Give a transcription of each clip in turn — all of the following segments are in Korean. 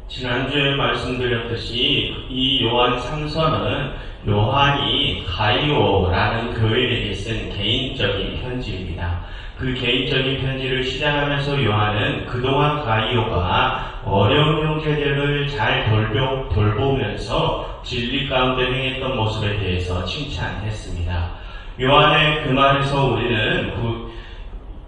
지난주에 말씀드렸듯이 이 요한 3서는 요한이 가이오라는 교인에게 쓴 개인적인 편지입니다. 그 개인적인 편지를 시작하면서 요한은 그동안 가이오가 어려운 형제들을 잘 돌보면서 진리 가운데 행했던 모습에 대해서 칭찬했습니다. 요한의 그 말에서 우리는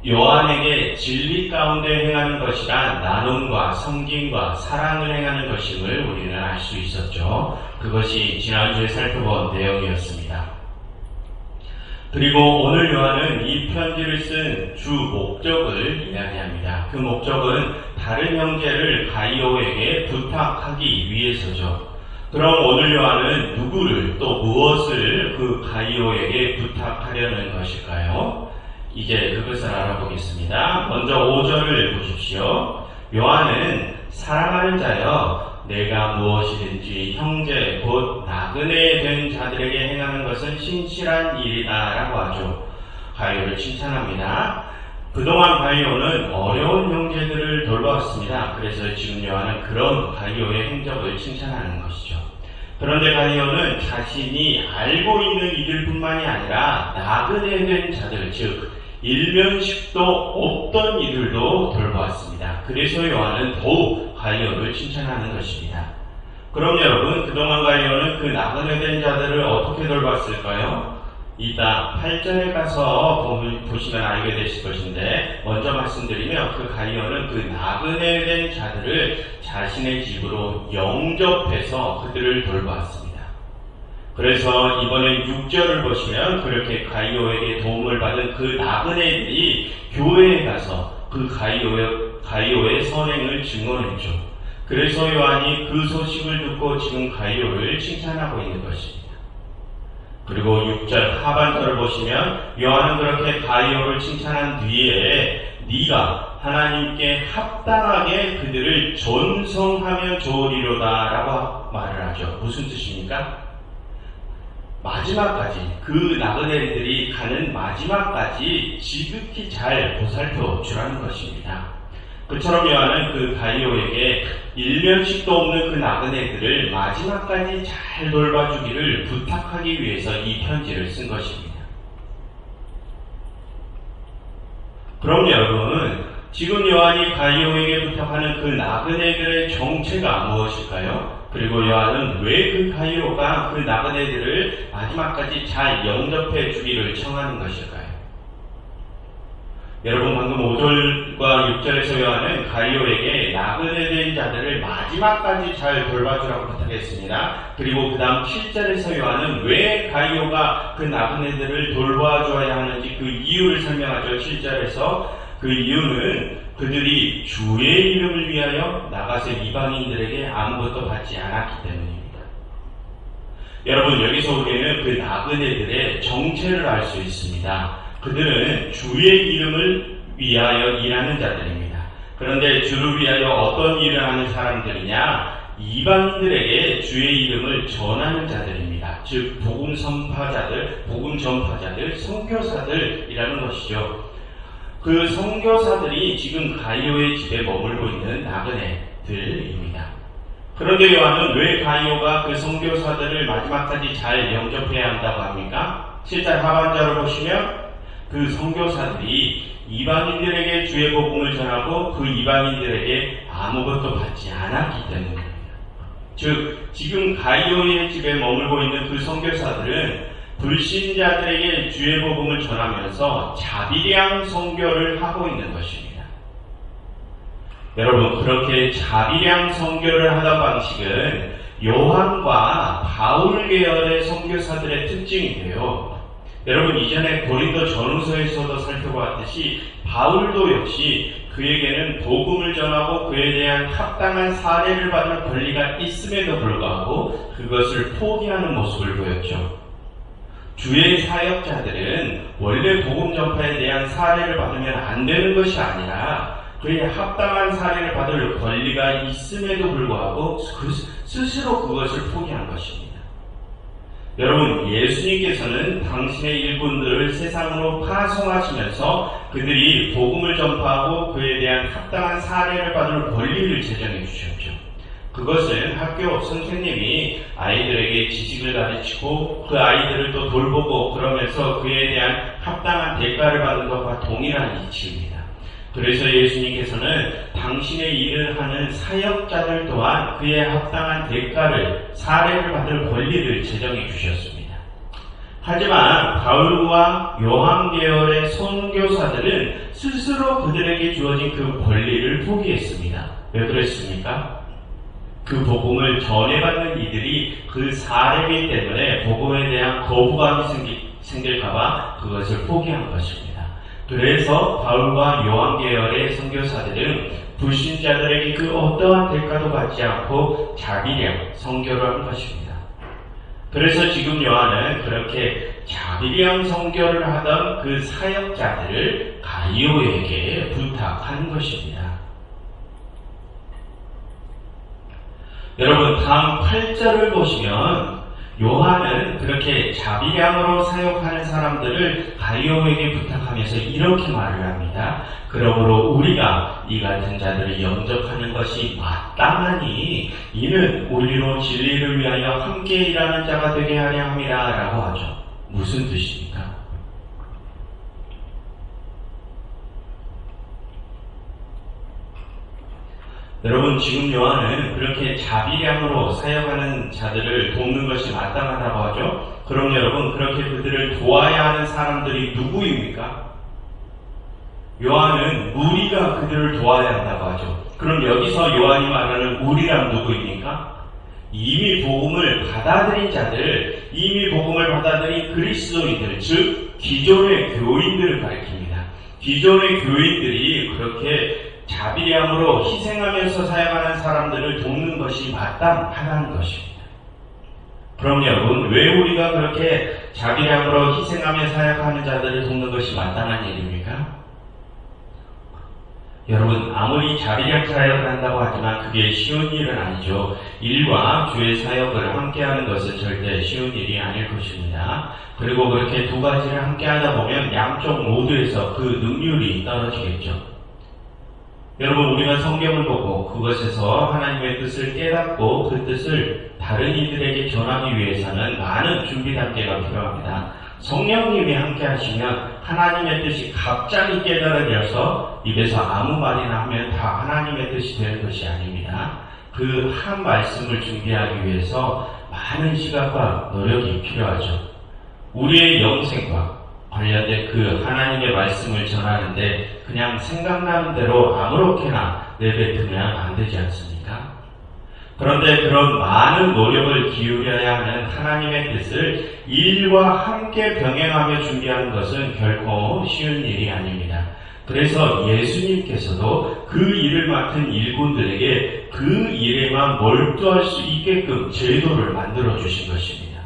요한에게 진리 가운데 행하는 것이란 나눔과 섬김과 사랑을 행하는 것임을 우리는 알 수 있었죠. 그것이 지난주에 살펴본 내용이었습니다. 그리고 오늘 요한은 이 편지를 쓴 주 목적을 이야기합니다. 그 목적은 다른 형제를 가이오에게 부탁하기 위해서죠. 그럼 오늘 요한은 누구를 또 무엇을 그 가이오에게 부탁하려는 것일까요? 이제 그것을 알아보겠습니다. 먼저 5절을 보십시오. 요한은 사랑하는 자여 내가 무엇이든지 형제 곧 나그네 된 자들에게 행하는 것은 신실한 일이다 라고 하죠. 가이오를 칭찬합니다. 그동안 가이오는 어려운 형제들을 돌보았습니다. 그래서 지금 요한은 그런 가이오의 행적을 칭찬하는 것이죠. 그런데 가이오는 자신이 알고 있는 이들뿐만이 아니라 나그네 된 자들, 즉 일면식도 없던 이들도 돌보았습니다. 그래서 요한은 더욱 가이오를 칭찬하는 것입니다. 그럼 여러분, 그동안 가이오는 그 나그네 된 자들을 어떻게 돌봤을까요? 이따 8절에 가서 보시면 알게 되실 것인데, 먼저 말씀드리면 그 가이오는 그 나그네 된 자들을 자신의 집으로 영접해서 그들을 돌보았습니다. 그래서 이번에 6절을 보시면 그렇게 가이오에게 도움을 받은 그 나그네들이 교회에 가서 그 가이오의 선행을 증언했죠. 그래서 요한이 그 소식을 듣고 지금 가이오를 칭찬하고 있는 것입니다. 그리고 6절 하반절을 보시면 요한은 그렇게 가이오를 칭찬한 뒤에 네가 하나님께 합당하게 그들을 존성하면 좋으리로다 라고 말을 하죠. 무슨 뜻입니까? 마지막까지, 그 나그네들이 가는 마지막까지 지극히 잘 보살펴 주라는 것입니다. 그처럼 요한은 그 가이오에게 일면식도 없는 그 나그네들을 마지막까지 잘 돌봐주기를 부탁하기 위해서 이 편지를 쓴 것입니다. 그럼 여러분, 지금 요한이 가이오에게 부탁하는 그 나그네들의 정체가 무엇일까요? 그리고 요한은 왜 그 가이오가 그 나그네들을 마지막까지 잘 영접해 주기를 청하는 것일까요? 여러분, 방금 5절과 6절에서 요한은 가이오에게 나그네 된 자들을 마지막까지 잘 돌봐주라고 부탁했습니다. 그리고 그 다음 7절에서 요한은 왜 가이오가 그 나그네들을 돌봐줘야 하는지 그 이유를 설명하죠. 7절에서 그 이유는 그들이 주의 이름을 위하여 나가서 이방인들에게 아무것도 받지 않았기 때문입니다. 여러분, 여기서 우리는 그 나그네들의 정체를 알 수 있습니다. 그들은 주의 이름을 위하여 일하는 자들입니다. 그런데 주를 위하여 어떤 일을 하는 사람들이냐? 이방인들에게 주의 이름을 전하는 자들입니다. 즉 복음 선파자들, 복음 전파자들, 선교사들이라는 것이죠. 그 선교사들이 지금 가이오의 집에 머물고 있는 나그네들입니다. 그런데 요한은 왜 가이오가 그 선교사들을 마지막까지 잘 영접해야 한다고 합니까? 7절 하반절을 보시면 그 선교사들이 이방인들에게 주의 복음을 전하고 그 이방인들에게 아무것도 받지 않았기 때문입니다. 즉 지금 가이오의 집에 머물고 있는 그 선교사들은 불신자들에게 주의 복음을 전하면서 자비량 선교를 하고 있는 것입니다. 여러분, 그렇게 자비량 선교를 하던 방식은 요한과 바울 계열의 선교사들의 특징인데요. 여러분, 이전에 고린도 전후서에서도 살펴보았듯이 바울도 역시 그에게는 복음을 전하고 그에 대한 합당한 사례를 받을 권리가 있음에도 불구하고 그것을 포기하는 모습을 보였죠. 주의 사역자들은 원래 복음 전파에 대한 사례를 받으면 안 되는 것이 아니라 그의 합당한 사례를 받을 권리가 있음에도 불구하고 스스로 그것을 포기한 것입니다. 여러분, 예수님께서는 당신의 일꾼들을 세상으로 파송하시면서 그들이 복음을 전파하고 그에 대한 합당한 사례를 받을 권리를 제정해 주셨죠. 그것은 학교 선생님이 아이들에게 지식을 가르치고 그 아이들을 또 돌보고 그러면서 그에 대한 합당한 대가를 받는 것과 동일한 이치입니다. 그래서 예수님께서는 당신의 일을 하는 사역자들 또한 그에 합당한 대가를, 사례를 받을 권리를 제정해 주셨습니다. 하지만 바울과 요한 계열의 선교사들은 스스로 그들에게 주어진 그 권리를 포기했습니다. 왜 그랬습니까? 그 복음을 전해받는 이들이 그 사례이기 때문에 복음에 대한 거부감이 생길까봐 그것을 포기한 것입니다. 그래서 바울과 요한 계열의 선교사들은 불신자들에게 그 어떠한 대가도 받지 않고 자비량 선교를 한 것입니다. 그래서 지금 요한은 그렇게 자비량 선교를 하던 그 사역자들을 가이오에게 부탁한 것입니다. 여러분, 다음 8절을 보시면 요한은 그렇게 자비량으로 사역하는 사람들을 가이오에게 부탁하면서 이렇게 말을 합니다. 그러므로 우리가 이 같은 자들을 영접하는 것이 마땅하니 이는 우리로 진리를 위하여 함께 일하는 자가 되게 하려 함이라 라고 하죠. 무슨 뜻입니까? 여러분, 지금 요한은 그렇게 자비량으로 사역하는 자들을 돕는 것이 마땅하다고 하죠. 그럼 여러분, 그렇게 그들을 도와야 하는 사람들이 누구입니까? 요한은 우리가 그들을 도와야 한다고 하죠. 그럼 여기서 요한이 말하는 우리란 누구입니까? 이미 복음을 받아들인 자들, 이미 복음을 받아들인 그리스도인들, 즉 기존의 교인들을 가리킵니다. 기존의 교인들이 그렇게 자비량으로 희생하면서 사역하는 사람들을 돕는 것이 마땅하다는 것입니다. 그럼 여러분, 왜 우리가 그렇게 자비량으로 희생하며 사역하는 자들을 돕는 것이 마땅한 일입니까? 여러분, 아무리 자비량 사역을 한다고 하지만 그게 쉬운 일은 아니죠. 일과 주의 사역을 함께하는 것은 절대 쉬운 일이 아닐 것입니다. 그리고 그렇게 두 가지를 함께하다 보면 양쪽 모두에서 그 능률이 떨어지겠죠. 여러분, 우리가 성경을 보고 그것에서 하나님의 뜻을 깨닫고 그 뜻을 다른 이들에게 전하기 위해서는 많은 준비 단계가 필요합니다. 성령님이 함께 하시면 하나님의 뜻이 갑자기 깨달아져서 입에서 아무 말이나 하면 다 하나님의 뜻이 되는 것이 아닙니다. 그 한 말씀을 준비하기 위해서 많은 시간과 노력이 필요하죠. 우리의 영생과 관련된 그 하나님의 말씀을 전하는데 그냥 생각나는 대로 아무렇게나 내뱉으면 안 되지 않습니까? 그런데 그런 많은 노력을 기울여야 하는 하나님의 뜻을 일과 함께 병행하며 준비하는 것은 결코 쉬운 일이 아닙니다. 그래서 예수님께서도 그 일을 맡은 일꾼들에게 그 일에만 몰두할 수 있게끔 제도를 만들어 주신 것입니다.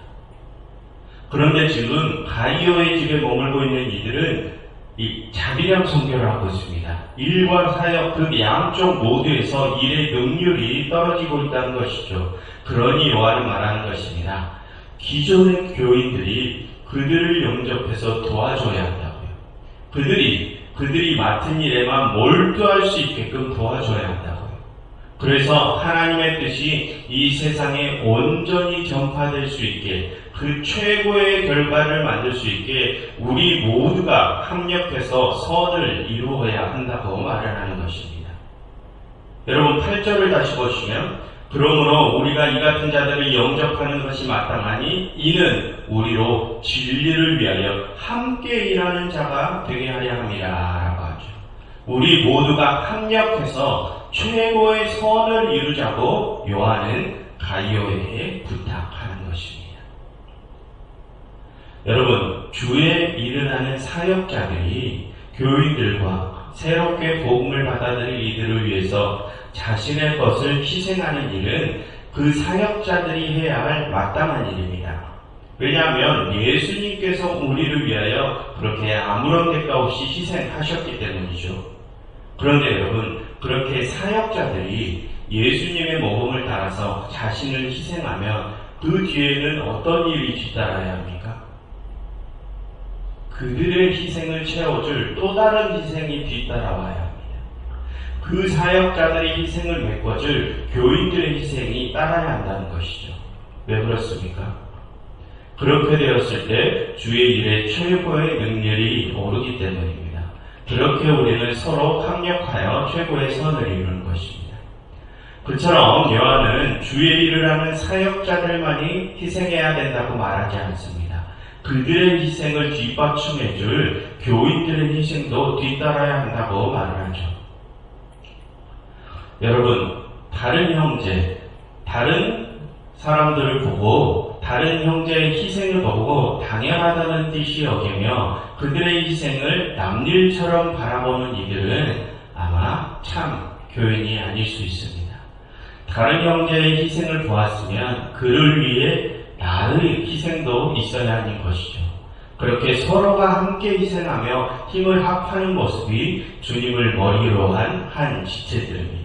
그런데 지금 가이오의 집에 머물고 있는 이들은 이 자비량 선교를 하고 있습니다. 일과 사역 그 양쪽 모두에서 일의 능률이 떨어지고 있다는 것이죠. 그러니 요한은 말하는 것입니다. 기존의 교인들이 그들을 영접해서 도와줘야 한다고요. 그들이 맡은 일에만 몰두할 수 있게끔 도와줘야 한다고요. 그래서 하나님의 뜻이 이 세상에 온전히 전파될 수 있게 그 최고의 결과를 만들 수 있게 우리 모두가 협력해서 선을 이루어야 한다고 말을 하는 것입니다. 여러분 8절을 다시 보시면 그러므로 우리가 이 같은 자들을 영접하는 것이 마땅하니 이는 우리로 진리를 위하여 함께 일하는 자가 되게 하려 함이라 라고 하죠. 우리 모두가 협력해서 최고의 선을 이루자고 요한은 가이오에게 부탁하는 것입니다. 여러분, 주의 일을 하는 사역자들이 교인들과 새롭게 복음을 받아들일 이들을 위해서 자신의 것을 희생하는 일은 그 사역자들이 해야 할 마땅한 일입니다. 왜냐하면 예수님께서 우리를 위하여 그렇게 아무런 대가 없이 희생하셨기 때문이죠. 그런데 여러분, 그렇게 사역자들이 예수님의 모범을 따라서 자신을 희생하면 그 뒤에는 어떤 일이 뒤따라야 합니까? 그들의 희생을 채워줄 또 다른 희생이 뒤따라와야 합니다. 그 사역자들의 희생을 메꿔줄 교인들의 희생이 따라야 한다는 것이죠. 왜 그렇습니까? 그렇게 되었을 때 주의 일에 최고의 능률이 오르기 때문입니다. 그렇게 우리는 서로 합력하여 최고의 선을 이루는 것입니다. 그처럼 요한은 주의 일을 하는 사역자들만이 희생해야 된다고 말하지 않습니다. 그들의 희생을 뒷받침해줄 교인들의 희생도 뒤따라야 한다고 말을 하죠. 여러분, 다른 형제, 다른 사람들을 보고 다른 형제의 희생을 보고 당연하다는 뜻이 여기며 그들의 희생을 남일처럼 바라보는 이들은 아마 참 교인이 아닐 수 있습니다. 다른 형제의 희생을 보았으면 그를 위해 나의 희생도 있어야 하는 것이죠. 그렇게 서로가 함께 희생하며 힘을 합하는 모습이 주님을 머리로 한 지체들입니다.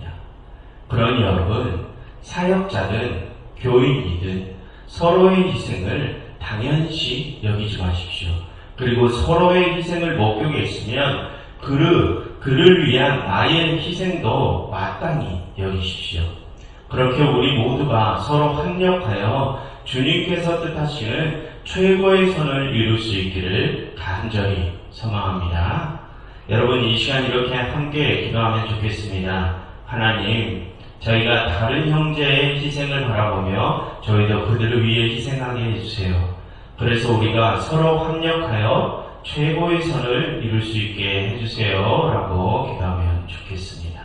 그러니 여러분, 사역자든 교인이든 서로의 희생을 당연시 여기지 마십시오. 그리고 서로의 희생을 목격했으면 그를 위한 나의 희생도 마땅히 여기십시오. 그렇게 우리 모두가 서로 합력하여 주님께서 뜻하시는 최고의 선을 이룰 수 있기를 간절히 소망합니다. 여러분, 이 시간 이렇게 함께 기도하면 좋겠습니다. 하나님, 저희가 다른 형제의 희생을 바라보며 저희도 그들을 위해 희생하게 해주세요. 그래서 우리가 서로 합력하여 최고의 선을 이룰 수 있게 해주세요 라고 기도하면 좋겠습니다.